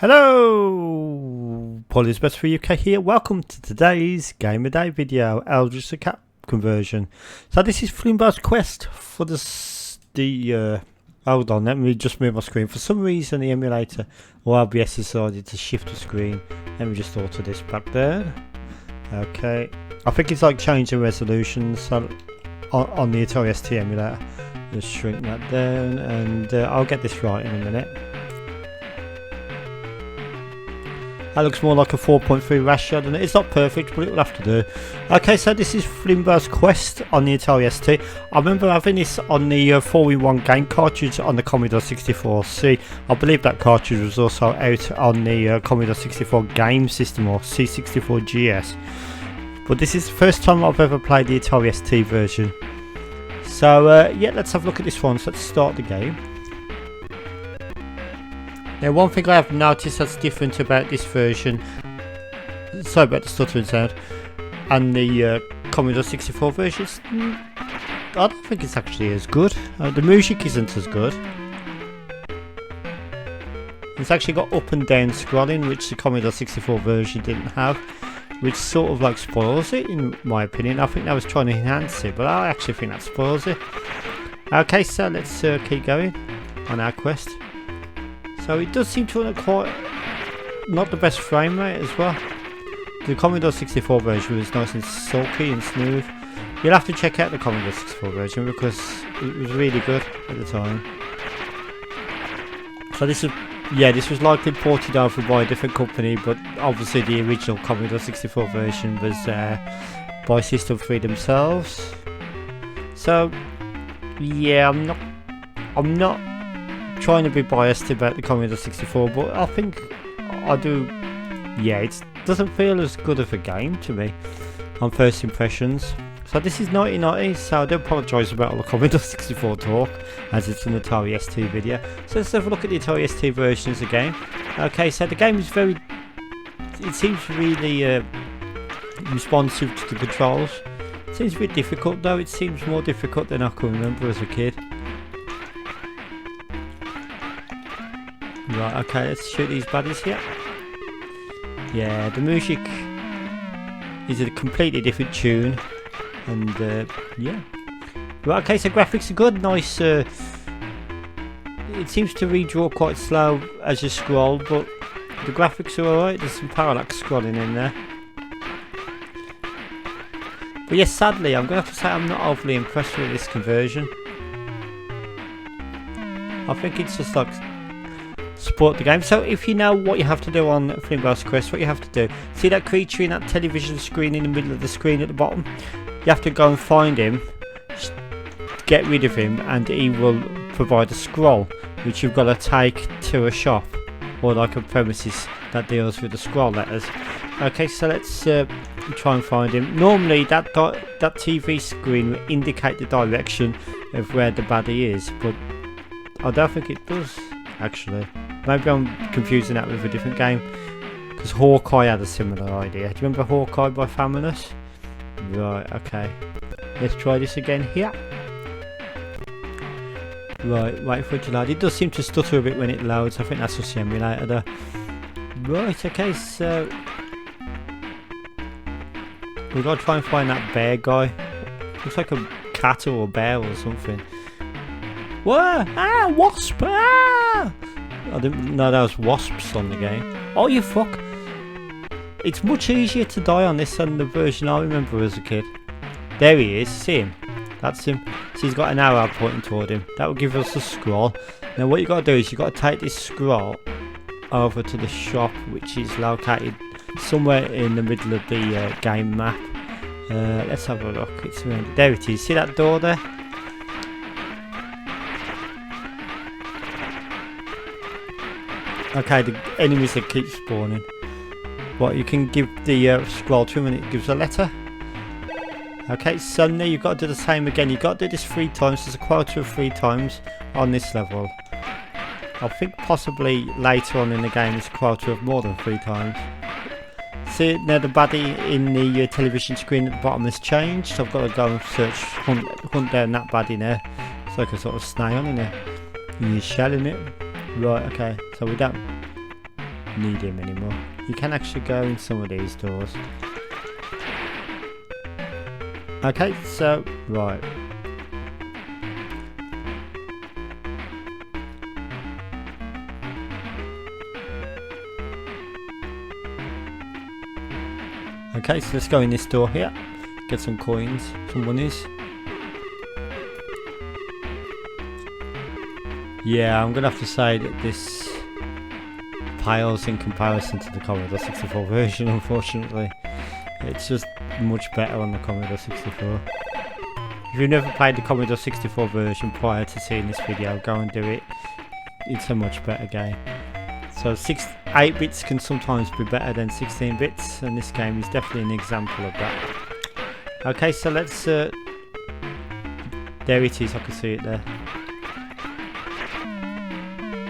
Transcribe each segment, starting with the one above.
Hello, Polly's Best for UK here. Welcome to today's Game of Day video, Eldritch the Cat conversion. So this is Flimbos quest for hold on, let me just move my screen. For some reason the emulator or OBS decided to shift the screen. Let me just alter this back there. Okay, I think it's like changing resolutions so on the Atari ST emulator. Just shrink that down and I'll get this right in a minute. That looks more like a 4.3 ratio than it. It's not perfect, but it will have to do. Okay, so this is Flimbos Quest on the Atari ST. I remember having this on the 4-in-1 game cartridge on the Commodore 64C. I believe that cartridge was also out on the Commodore 64 game system or C64GS. But this is the first time I've ever played the Atari ST version. So yeah, let's have a look at this one. So let's start the game. Now one thing I have noticed that's different about this version, sorry about the stuttering sound, and the Commodore 64 versions, I don't think it's actually as good. The music isn't as good. It's actually got up and down scrolling, which the Commodore 64 version didn't have, which sort of like spoils it in my opinion. I think that was trying to enhance it, but I actually think that spoils it. Okay, so let's keep going on our quest. So it does seem to run quite not the best frame rate as well. The Commodore 64 version was nice and sulky and smooth. You'll have to check out the Commodore 64 version because it was really good at the time. So this was likely ported over by a different company, but obviously the original Commodore 64 version was by System 3 themselves. So yeah, I'm not trying to be biased about the Commodore 64, but I think I do. Yeah, it doesn't feel as good of a game to me on first impressions. So this is 1990, so I do apologise about all the Commodore 64 talk as it's an Atari ST video. So let's have a look at the Atari ST versions again. Okay, so the game is it seems really responsive to the controls. It seems a bit difficult though. It seems more difficult than I can remember as a kid. Right, okay, let's shoot these baddies here. Yeah, the music is a completely different tune, and yeah. Right, okay, so graphics are good, nice. It seems to redraw quite slow as you scroll, but the graphics are alright. There's some parallax scrolling in there. But yes, sadly, I'm going to have to say I'm not overly impressed with this conversion. I think it's just like support the game. So if you know what you have to do on Flimbos Quest, what you have to do, see that creature in that television screen in the middle of the screen at the bottom? You have to go and find him, get rid of him, and he will provide a scroll which you've got to take to a shop or like a premises that deals with the scroll letters. Okay, so let's try and find him. Normally that TV screen will indicate the direction of where the baddie is, but I don't think it does actually. Maybe I'm confusing that with a different game, because Hawkeye had a similar idea. Do you remember Hawkeye by Famulous? Right, okay. Let's try this again here. Right, wait for it to load. It does seem to stutter a bit when it loads. I think that's just the emulator though. Right, okay, so we've got to try and find that bear guy. Looks like a cat or a bear or something. Whoa! Ah, wasp! Ah! I didn't know there was wasps on the game. Oh, you fuck! It's much easier to die on this than the version I remember as a kid. There he is. See him? That's him. So he's got an arrow pointing toward him. That will give us a scroll. Now what you got to do is you got to take this scroll over to the shop, which is located somewhere in the middle of the game map. Let's have a look. It's around. There it is. See that door there? Okay, the enemies that keep spawning. What, you can give the scroll to him and it gives a letter. Okay, so now you've got to do the same again. You've got to do this 3 times. There's a quota of 3 times on this level. I think possibly later on in the game there's a quota of more than 3 times. See, now the baddie in the television screen at the bottom has changed. So I've got to go and hunt down that baddie now. It's like a sort of snail in there. And you're shelling it. Right, okay, so we don't need him anymore. You can actually go in some of these doors. Okay, so right. Okay, so let's go in this door here. Get some coins, some monies. Yeah, I'm gonna have to say that this pales in comparison to the Commodore 64 version, unfortunately. It's just much better on the Commodore 64. If you've never played the Commodore 64 version prior to seeing this video, go and do it. It's a much better game. So 8 bits can sometimes be better than 16 bits, and this game is definitely an example of that. Okay, so let's there it is, I can see it there.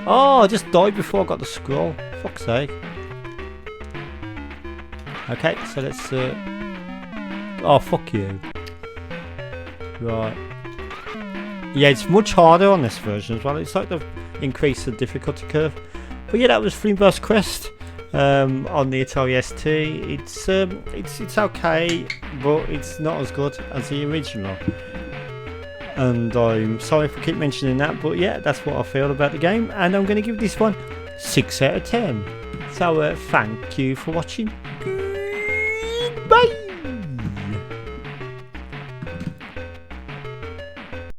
Oh, I just died before I got the scroll. Fuck's sake. Okay, so let's oh, fuck you. Right. Yeah, it's much harder on this version as well. It's like they've increased the difficulty curve. But yeah, that was Flimbos Quest on the Atari ST. It's okay, but it's not as good as the original. And I'm sorry if I keep mentioning that, but yeah, that's what I feel about the game. And I'm going to give this one 6 out of 10. So thank you for watching. Bye.